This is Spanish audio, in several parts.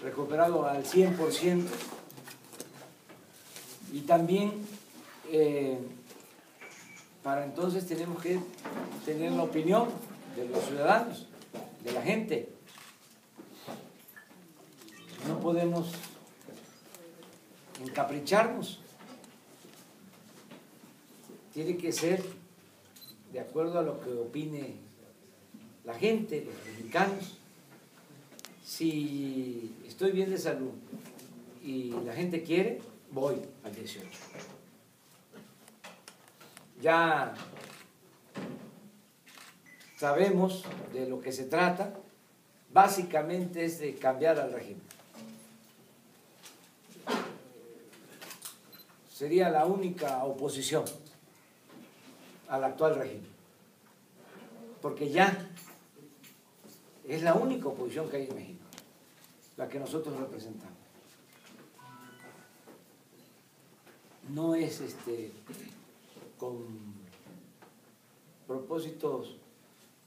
recuperado al 100%, y también para entonces tenemos que tener la opinión de los ciudadanos, de la gente. No podemos encapricharnos. Tiene que ser de acuerdo a lo que opine la gente, los mexicanos. Si estoy bien de salud y la gente quiere, voy al 18. Ya sabemos de lo que se trata, básicamente es de cambiar al régimen. Sería la única oposición al actual régimen, porque ya es la única oposición que hay en México, la que nosotros representamos. No es con propósitos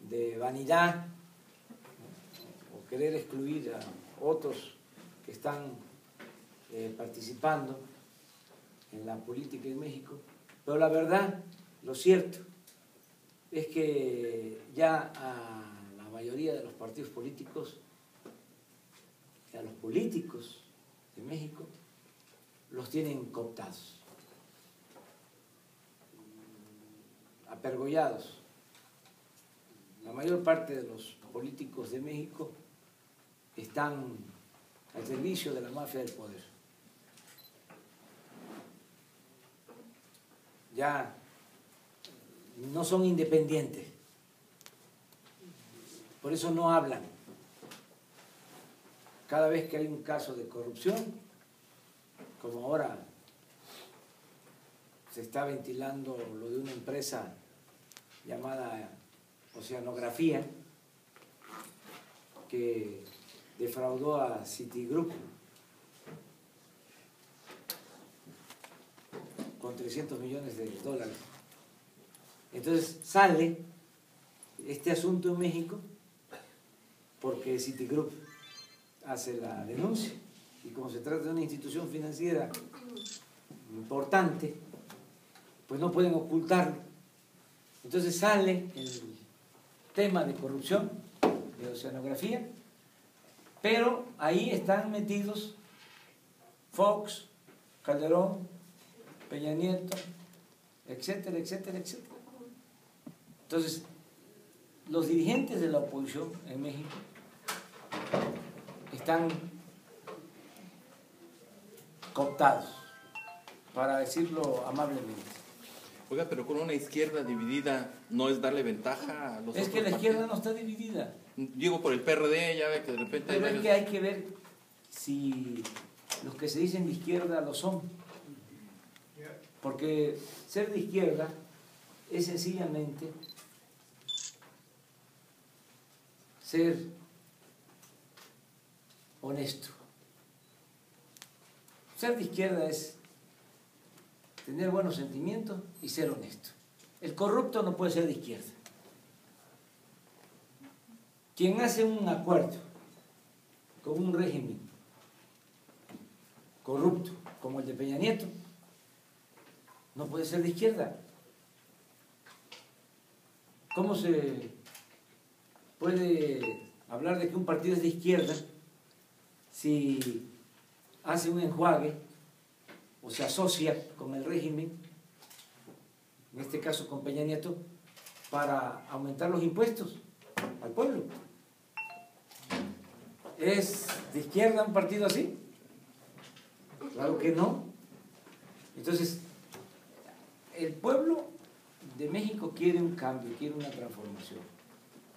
de vanidad o querer excluir a otros que están participando en la política en México, pero la verdad, lo cierto es que ya a la mayoría de los partidos políticos, a los políticos de México, los tienen cooptados, apergollados. La mayor parte de los políticos de México están al servicio de la mafia del poder. Ya no son independientes, por eso no hablan. Cada vez que hay un caso de corrupción, como ahora se está ventilando lo de una empresa llamada Oceanografía, que defraudó a Citigroup con $300 millones. Entonces sale este asunto en México porque Citigroup hace la denuncia, y como se trata de una institución financiera importante, pues no pueden ocultarlo. Entonces sale el tema de corrupción, de Oceanografía, pero ahí están metidos Fox, Calderón, Peña Nieto, etcétera, etcétera, etcétera. Entonces, los dirigentes de la oposición en México están cooptados, para decirlo amablemente. Oiga, pero con una izquierda dividida, ¿no es darle ventaja a los Es que la izquierda no está dividida. Digo, por el PRD, ya ve que de repente... Pero es que hay que ver si los que se dicen de izquierda lo son. Porque ser de izquierda es sencillamente ser honesto. Ser de izquierda es tener buenos sentimientos y ser honesto. El corrupto no puede ser de izquierda. Quien hace un acuerdo con un régimen corrupto como el de Peña Nieto no puede ser de izquierda. ¿Cómo se puede hablar de que un partido es de izquierda si hace un enjuague o se asocia con el régimen, en este caso con Peña Nieto, para aumentar los impuestos al pueblo? ¿Es de izquierda un partido así? Claro que no. Entonces, el pueblo de México quiere un cambio, quiere una transformación,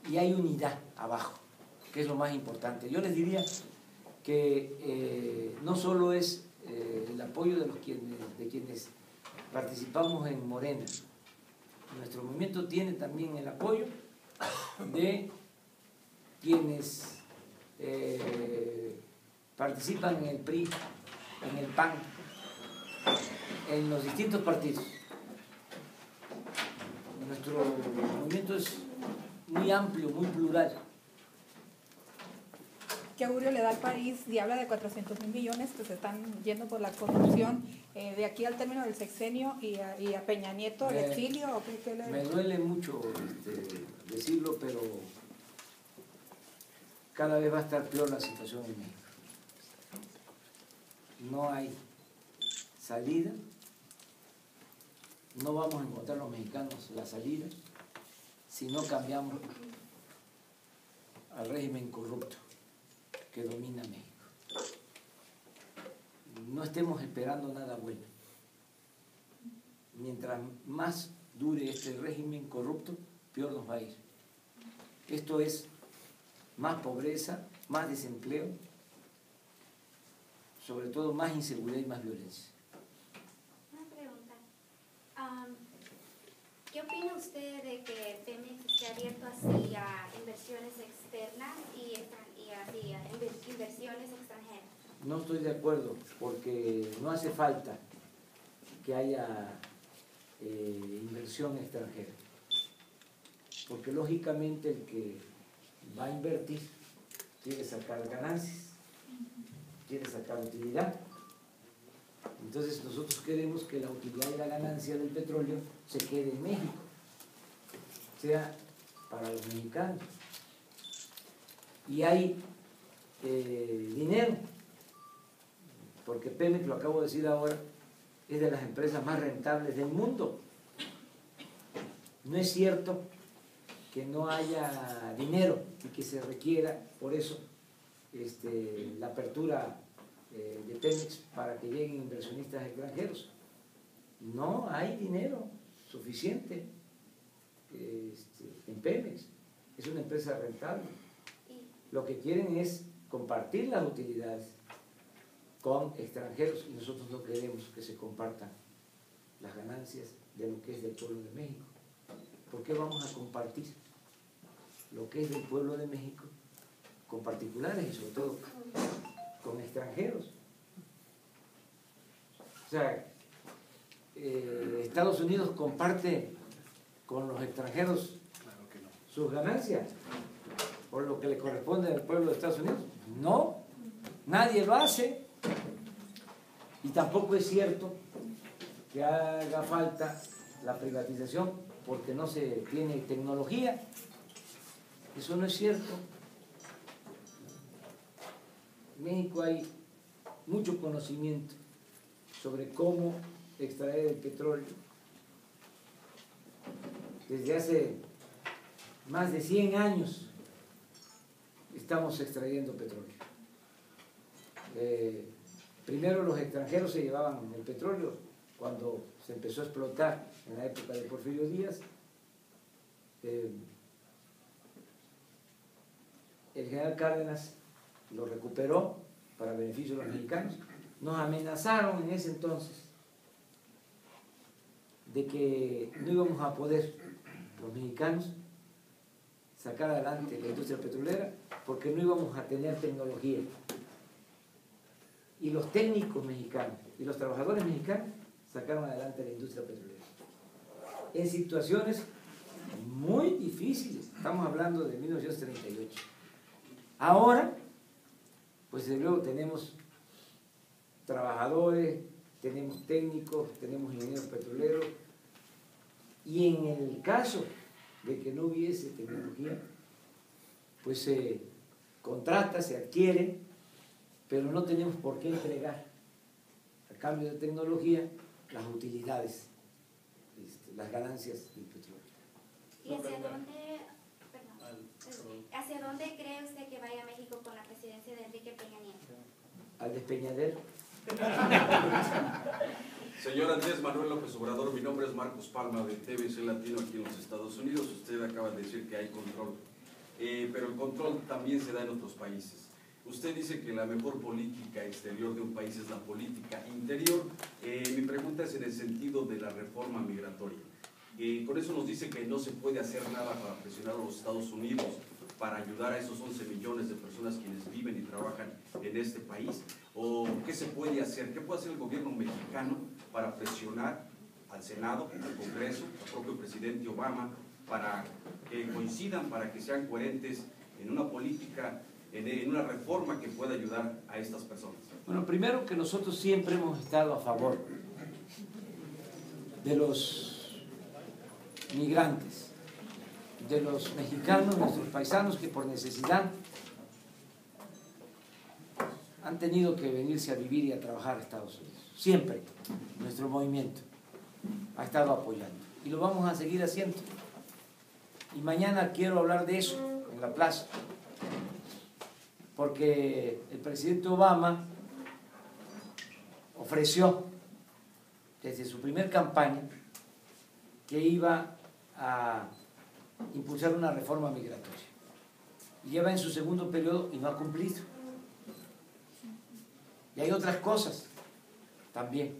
y hay unidad abajo, que es lo más importante. Yo les diría que no solo es el apoyo de quienes participamos en Morena. Nuestro movimiento tiene también el apoyo de quienes participan en el PRI, en el PAN, en los distintos partidos. Nuestro movimiento es muy amplio, muy plural. ¿Qué augurio le da al país y habla de 400.000 millones que se están yendo por la corrupción de aquí al término del sexenio y a Peña Nieto al exilio? ¿O qué le... Me duele mucho decirlo, pero cada vez va a estar peor la situación en México. No hay salida, no vamos a encontrar los mexicanos la salida si no cambiamos al régimen corrupto que domina México. No estemos esperando nada bueno. Mientras más dure este régimen corrupto, peor nos va a ir. Esto es más pobreza, más desempleo, sobre todo más inseguridad y más violencia. Una pregunta. ¿Qué opina usted de que Pemex esté abierto así a inversiones externas y así a inversiones extranjeras? No estoy de acuerdo, porque no hace falta que haya inversión extranjera. Porque lógicamente el que va a invertir quiere sacar ganancias, quiere sacar utilidad. Entonces nosotros queremos que la utilidad y la ganancia del petróleo se quede en México, sea para los mexicanos. Y hay dinero, porque Pemex, lo acabo de decir ahora, es de las empresas más rentables del mundo. No es cierto que no haya dinero y que se requiera, por eso, la apertura de Pemex para que lleguen inversionistas extranjeros. No hay dinero suficiente en Pemex. Es una empresa rentable. Lo que quieren es compartir las utilidades con extranjeros y nosotros no queremos que se compartan las ganancias de lo que es del pueblo de México. ¿Por qué vamos a compartir lo que es del pueblo de México con particulares y sobre todo con extranjeros? O sea, Estados Unidos comparte con los extranjeros sus ganancias por lo que le corresponde al pueblo de Estados Unidos. No, nadie lo hace. Y tampoco es cierto que haga falta la privatización porque no se tiene tecnología. Eso no es cierto. En México hay mucho conocimiento sobre cómo extraer el petróleo. Desde hace más de 100 años estamos extrayendo petróleo. Primero los extranjeros se llevaban el petróleo cuando se empezó a explotar en la época de Porfirio Díaz. El general Cárdenas lo recuperó para beneficio de los mexicanos. Nos amenazaron en ese entonces de que no íbamos a poder, los mexicanos, sacar adelante la industria petrolera porque no íbamos a tener tecnología. Y los técnicos mexicanos y los trabajadores mexicanos sacaron adelante la industria petrolera. En situaciones muy difíciles, estamos hablando de 1938. Ahora, pues desde luego tenemos trabajadores, tenemos técnicos, tenemos ingenieros petroleros, y en el caso de que no hubiese tecnología, pues se contrata, se adquiere, pero no tenemos por qué entregar a cambio de tecnología las utilidades, las ganancias del petróleo. ¿Y hacia dónde cree usted que vaya México con la presidencia de Enrique Peña Nieto? Al despeñadero. Señor Andrés Manuel López Obrador, mi nombre es Marcos Palma de TVC Latino aquí en los Estados Unidos. Usted acaba de decir que hay control, pero el control también se da en otros países. Usted dice que la mejor política exterior de un país es la política interior. Mi pregunta es en el sentido de la reforma migratoria. Con eso nos dice que no se puede hacer nada para presionar a los Estados Unidos para ayudar a esos 11 millones de personas quienes viven y trabajan en este país. ¿O qué se puede hacer? ¿Qué puede hacer el gobierno mexicano para presionar al Senado, al Congreso, al propio presidente Obama, para que coincidan, para que sean coherentes en una política en una reforma que pueda ayudar a estas personas? Bueno, primero que nosotros siempre hemos estado a favor de los migrantes, de los mexicanos, nuestros paisanos que por necesidad han tenido que venirse a vivir y a trabajar a Estados Unidos. Siempre nuestro movimiento ha estado apoyando y lo vamos a seguir haciendo. Y mañana quiero hablar de eso en la plaza, porque el presidente Obama ofreció desde su primer campaña que iba a impulsar una reforma migratoria. Lleva en su segundo periodo y no ha cumplido. Y hay otras cosas también.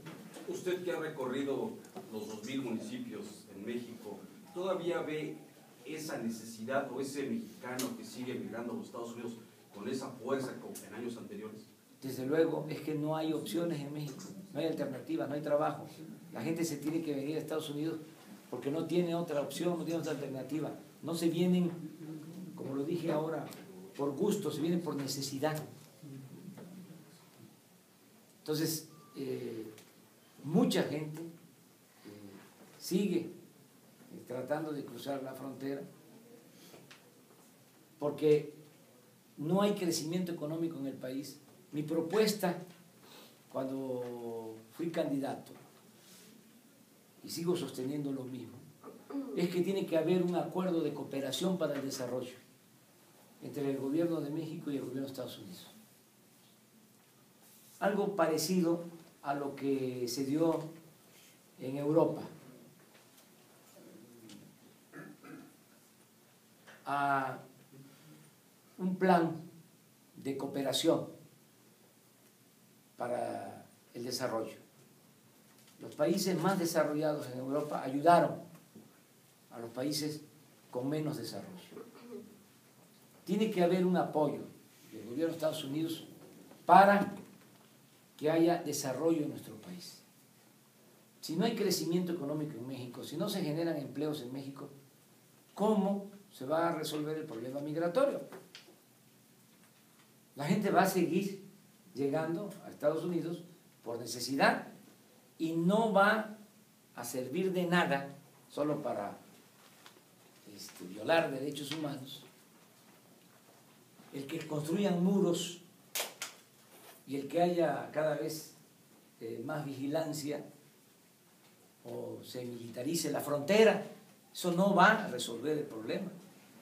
Usted que ha recorrido los 2000 municipios en México, ¿todavía ve esa necesidad o ese mexicano que sigue migrando a los Estados Unidos con esa fuerza como en años anteriores? Desde luego, es que no hay opciones en México, no hay alternativas, no hay trabajo. La gente se tiene que venir a Estados Unidos porque no tiene otra opción, no tiene otra alternativa. No se vienen, como lo dije ahora, por gusto, se vienen por necesidad. Entonces, mucha gente sigue tratando de cruzar la frontera porque no hay crecimiento económico en el país. Mi propuesta, cuando fui candidato, y sigo sosteniendo lo mismo, es que tiene que haber un acuerdo de cooperación para el desarrollo entre el gobierno de México y el gobierno de Estados Unidos. Algo parecido a lo que se dio en Europa, a un plan de cooperación para el desarrollo. Los países más desarrollados en Europa ayudaron a los países con menos desarrollo. Tiene que haber un apoyo del gobierno de Estados Unidos para que haya desarrollo en nuestro país. Si no hay crecimiento económico en México, si no se generan empleos en México, ¿cómo se va a resolver el problema migratorio? La gente va a seguir llegando a Estados Unidos por necesidad y no va a servir de nada solo para violar derechos humanos el que construyan muros y el que haya cada vez más vigilancia o se militarice la frontera. Eso no va a resolver el problema.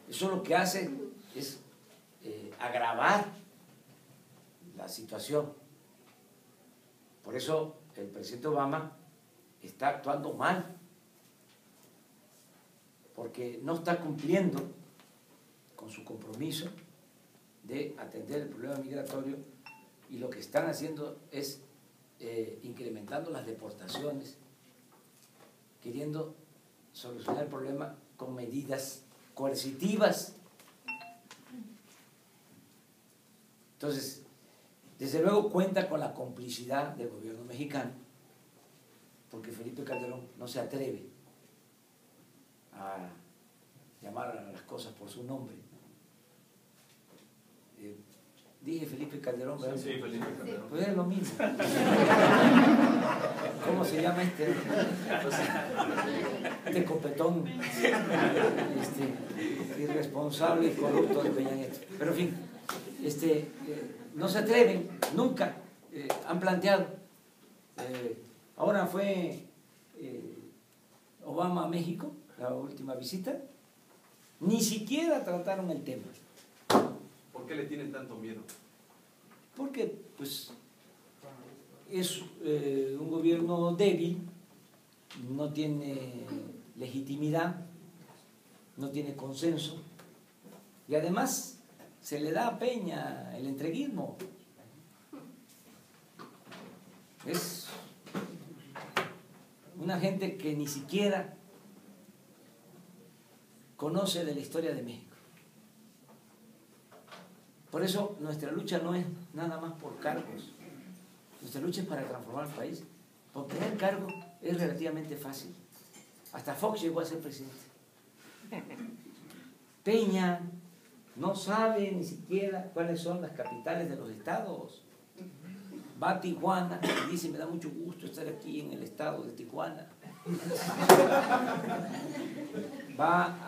Eso lo que hace es agravar la situación. Por eso el presidente Obama está actuando mal, porque no está cumpliendo con su compromiso de atender el problema migratorio, y lo que están haciendo es incrementando las deportaciones, queriendo solucionar el problema con medidas coercitivas. Entonces, desde luego cuenta con la complicidad del gobierno mexicano, porque Felipe Calderón no se atreve a llamar a las cosas por su nombre. Dije Felipe Calderón, ¿verdad? Sí, Felipe Calderón. Pues es lo mismo. ¿Cómo se llama este copetón irresponsable y corrupto de Peña Nieto? Pero en fin, no se atreven, nunca han planteado. Ahora fue Obama a México, la última visita, ni siquiera trataron el tema. ¿Por qué le tienen tanto miedo? Porque pues es un gobierno débil, no tiene legitimidad, no tiene consenso, y además se le da a Peña el entreguismo. Es una gente que ni siquiera conoce de la historia de México. Por eso nuestra lucha no es nada más por cargos, nuestra lucha es para transformar el país. Por tener cargo es relativamente fácil. Hasta Fox llegó a ser presidente. Peña, No sabe ni siquiera cuáles son las capitales de los estados. Va a Tijuana y dice, me da mucho gusto estar aquí en el estado de Tijuana. Va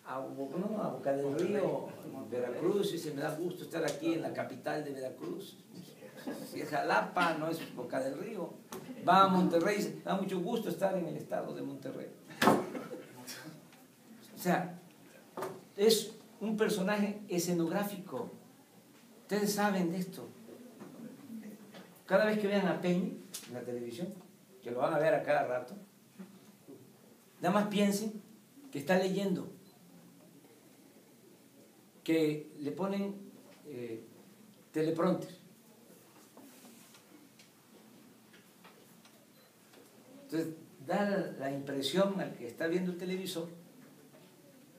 a Boca del Río, Veracruz, y dice, me da gusto estar aquí en la capital de Veracruz. Si es Jalapa, no es Boca del Río. Va a Monterrey y dice, me da mucho gusto estar en el estado de Monterrey. O sea, es un personaje escenográfico. Ustedes saben de esto. Cada vez que vean a Peña en la televisión, que lo van a ver a cada rato, nada más piensen que está leyendo, que le ponen teleprompter. Entonces da la impresión al que está viendo el televisor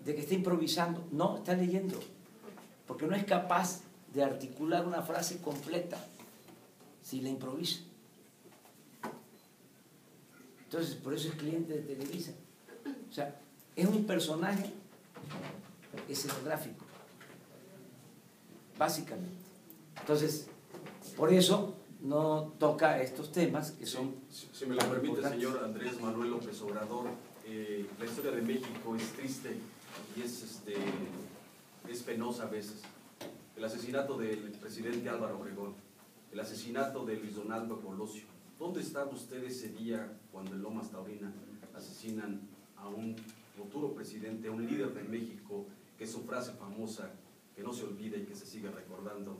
de que está improvisando. No, está leyendo, porque no es capaz de articular una frase completa si la improvisa. Entonces, por eso es cliente de Televisa. O sea, es un personaje escenográfico, básicamente. Entonces, por eso no toca estos temas que son... Si me lo permite, señor Andrés Manuel López Obrador, la historia de México es triste y es penosa a veces. El asesinato del presidente Álvaro Obregón, el asesinato de Luis Donaldo Colosio. ¿Dónde estaba usted ese día cuando en Lomas Taurina asesinan a un futuro presidente, a un líder de México, que es su frase famosa, que no se olvida y que se sigue recordando: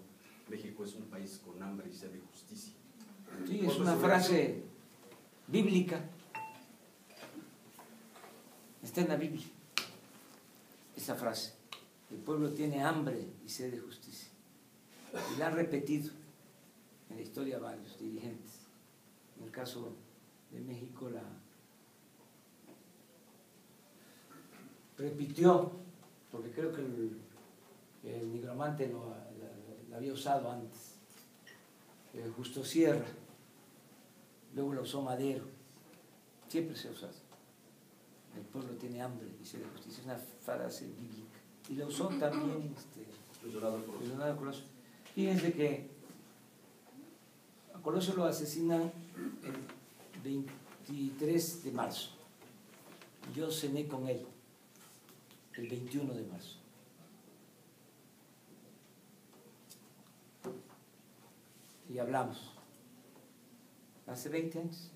México es un país con hambre y sed de justicia? Sí, es una frase bíblica. Está en la Biblia, esa frase. El pueblo tiene hambre y sed de justicia. Y la han repetido en la historia varios dirigentes. En el caso de México la repitió, porque creo que el nigromante la había usado antes. Justo Sierra, luego la usó Madero. Siempre se ha usado. El pueblo tiene hambre y sed de justicia. Es una frase bíblica. Y la usó también Leonardo Colosio. Fíjense que a Colosio lo asesinan el 23 de marzo. Yo cené con él el 21 de marzo. Y hablamos. Hace 20 años.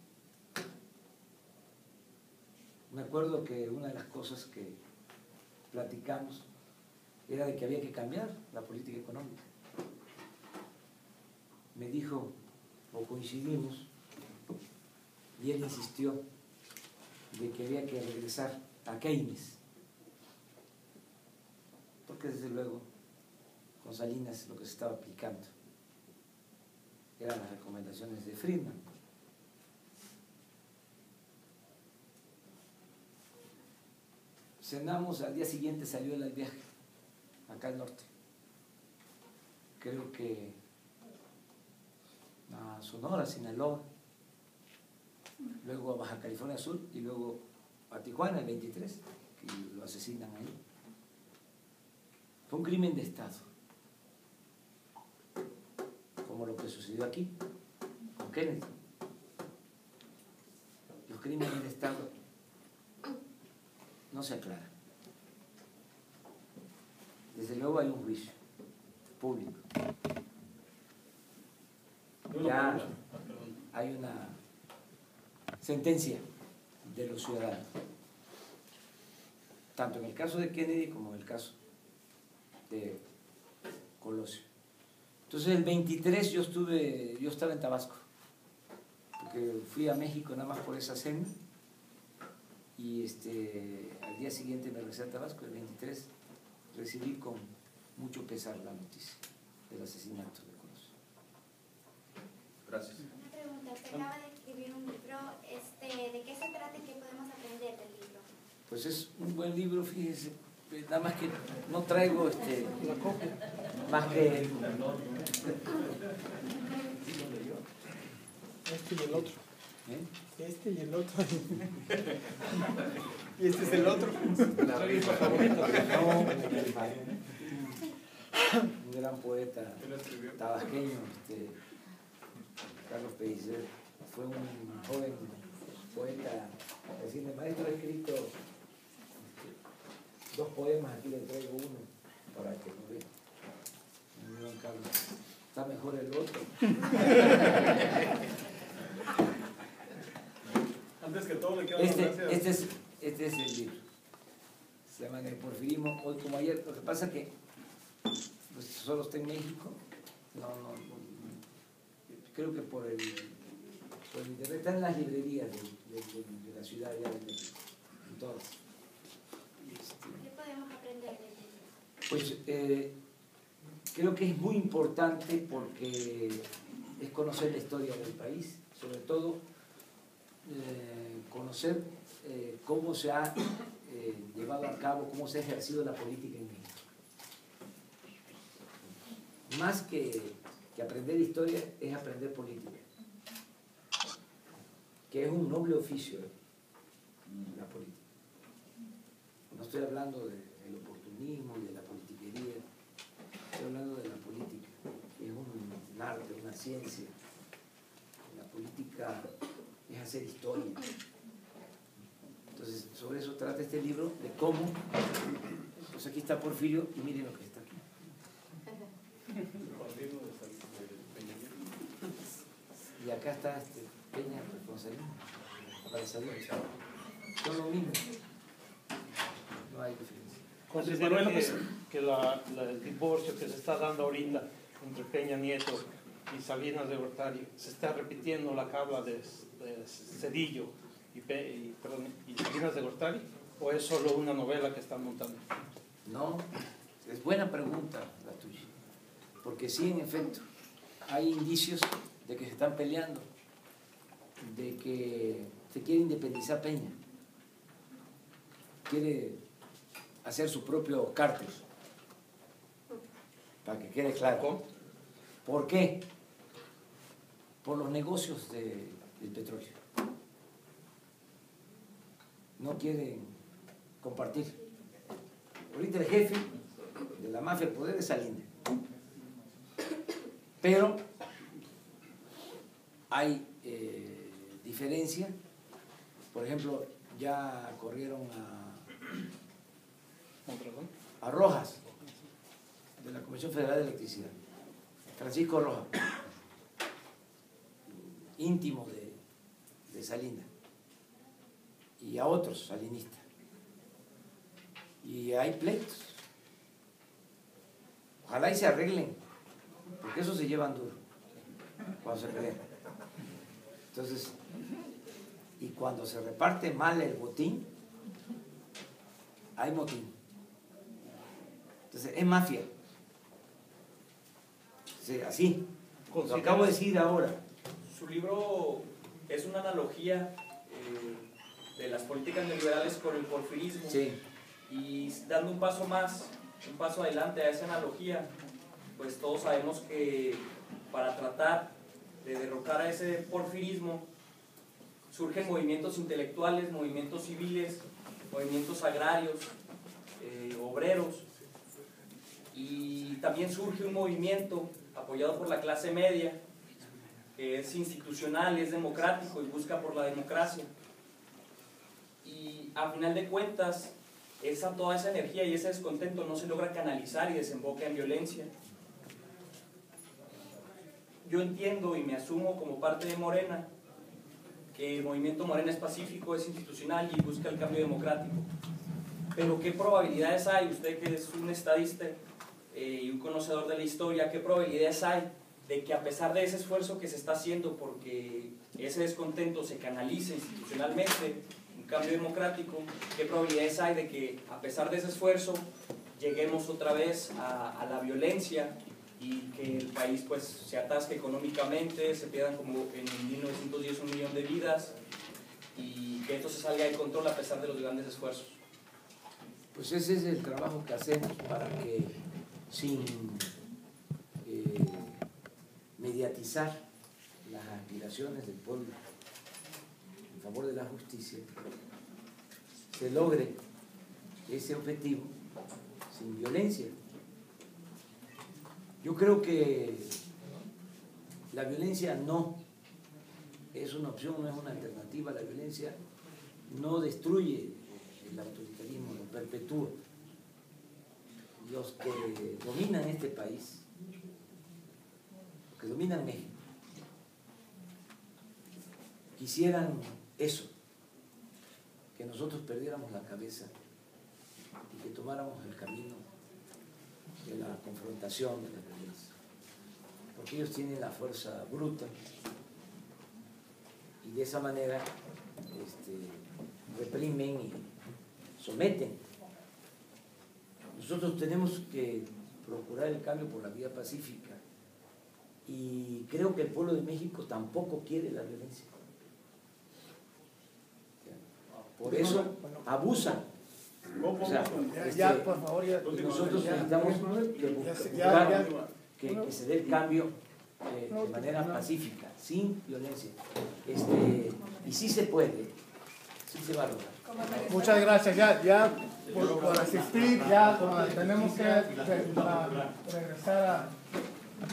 Me acuerdo que una de las cosas que platicamos era de que había que cambiar la política económica. Me dijo, o coincidimos, y él insistió de que había que regresar a Keynes, porque desde luego con Salinas lo que se estaba aplicando eran las recomendaciones de Friedman. Cenamos, al día siguiente salió él al viaje acá al norte, creo que a Sonora, Sinaloa, luego a Baja California Sur y luego a Tijuana el 23, que lo asesinan ahí. Fue un crimen de Estado, como lo que sucedió aquí con Kennedy. Los crímenes de Estado no se aclaran. Desde luego hay un juicio público. Ya hay una sentencia de los ciudadanos, tanto en el caso de Kennedy como en el caso de Colosio. Entonces el 23 yo estaba en Tabasco, porque fui a México nada más por esa cena, y al día siguiente me regresé a Tabasco. El 23 recibí con mucho pesar la noticia del asesinato de Colosio. Gracias. Una pregunta, usted acaba de escribir un libro, ¿de qué se trata y qué podemos aprender del libro? Pues es un buen libro, fíjese, nada más que no traigo la copia, más que este y el otro. Este y el otro. Y este es el otro. La rifa favorita. No, un gran poeta tabasqueño, Carlos Pellicer, fue un joven poeta, decirle, maestro, he escrito 2 poemas, aquí le traigo uno para que lo vea. Mi don Carlos, está mejor el otro. Antes que todo le quiero Este es el libro. Se llama El porfirismo, hoy como ayer. Lo que pasa es que pues, solo está en México. No, creo que por el internet está en las librerías de la ciudad ya de México, en todas. ¿Qué podemos aprender de ello? Pues creo que es muy importante porque es conocer la historia del país, sobre todo conocer cómo se ha llevado a cabo, cómo se ha ejercido la política en México. Más que aprender historia es aprender política, que es un noble oficio la política. No estoy hablando del oportunismo y de la politiquería, estoy hablando de la política, que es un arte, una ciencia. La política es hacer historia. Entonces, sobre eso trata este libro, de cómo, pues aquí está Porfirio y miren lo que está aquí. Y acá está Peña Responsabilidad. Son lo mismo. No hay diferencia. ¿Considera que el divorcio que se está dando ahorita entre Peña Nieto y Salinas de Gortari se está repitiendo la cabla de Zedillo y Salinas de Gortari, o es solo una novela que están montando? No, es buena pregunta la tuya, porque sí, en efecto, hay indicios de que se están peleando, de que se quiere independizar Peña, quiere hacer su propio cártel, para que quede claro. ¿Por qué? Por los negocios del petróleo. No quieren compartir. Ahorita el jefe de la mafia del poder es Salinas. Pero hay diferencia. Por ejemplo, ya corrieron a Rojas, de la Comisión Federal de Electricidad. Francisco Rojas, íntimo de Salinas, y a otros salinistas. Y hay pleitos. Ojalá y se arreglen, porque eso se llevan duro cuando se pelean. Entonces, y cuando se reparte mal el botín, hay motín. Entonces, es mafia. Sí, así. Lo acabo de decir ahora. Su libro es una analogía de las políticas neoliberales con el porfirismo. Sí. Y dando un paso más, un paso adelante a esa analogía, pues todos sabemos que para tratar de derrocar a ese porfirismo surgen movimientos intelectuales, movimientos civiles, movimientos agrarios, obreros, y también surge un movimiento apoyado por la clase media, que es institucional, es democrático y busca por la democracia. Y a final de cuentas, toda esa energía y ese descontento no se logra canalizar y desemboca en violencia. Yo entiendo y me asumo como parte de Morena que el movimiento Morena es pacífico, es institucional y busca el cambio democrático. Pero ¿qué probabilidades hay? Usted que es un estadista y un conocedor de la historia, ¿qué probabilidades hay de que a pesar de ese esfuerzo que se está haciendo porque ese descontento se canalice institucionalmente, un cambio democrático, qué probabilidades hay de que a pesar de ese esfuerzo lleguemos otra vez a la violencia y que el país pues se atasque económicamente, se pierdan como en 1910 1 millón de vidas y que esto se salga de control a pesar de los grandes esfuerzos? Pues ese es el trabajo que hacemos para que, sin mediatizar las aspiraciones del pueblo, favor de la justicia, se logre ese objetivo sin violencia. Yo creo que la violencia no es una opción, no es una alternativa. La violencia no destruye el autoritarismo, lo perpetúa. Los que dominan este país, los que dominan México, quisieran eso, que nosotros perdiéramos la cabeza y que tomáramos el camino de la confrontación, de la violencia, porque ellos tienen la fuerza bruta y de esa manera reprimen y someten. Nosotros tenemos que procurar el cambio por la vía pacífica y creo que el pueblo de México tampoco quiere la violencia. Por eso abusan. O sea, Ya, por favor, ya. nosotros necesitamos que se dé el cambio de manera pacífica, sin violencia. Y sí se puede, sí se va a lograr. Muchas gracias. Ya por asistir, ya tenemos que regresar a...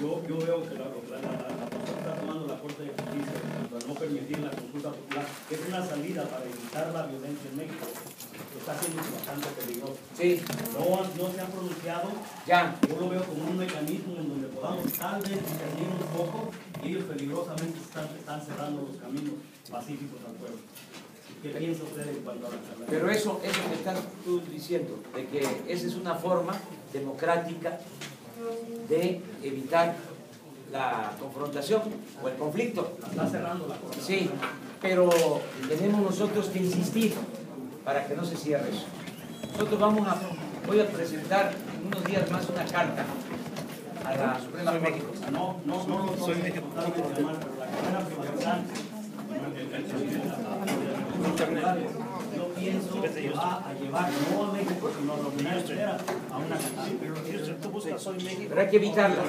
Yo veo que la postura está tomando la Corte de Justicia para no permitir la consulta popular, que es una salida para evitar la violencia en México. Lo está haciendo bastante peligroso. Sí. No se han pronunciado. Ya. Yo lo veo como un mecanismo en donde podamos tal vez intervenir un poco y ellos peligrosamente están cerrando los caminos pacíficos al pueblo. ¿Qué piensa usted en cuanto a la charla? Pero eso que estás tú diciendo, de que esa es una forma democrática de evitar la confrontación o el conflicto. Está cerrando la cosa. Sí, pero tenemos nosotros que insistir para que no se cierre eso. Nosotros voy a presentar en unos días más una carta a la Suprema Corte. No soy México. Pero la cadena privatizada, yo pienso que va a llevar no a México, sino a la Unión Europea a una catástrofe. Tú buscas Soy México. Pero hay que evitarlo.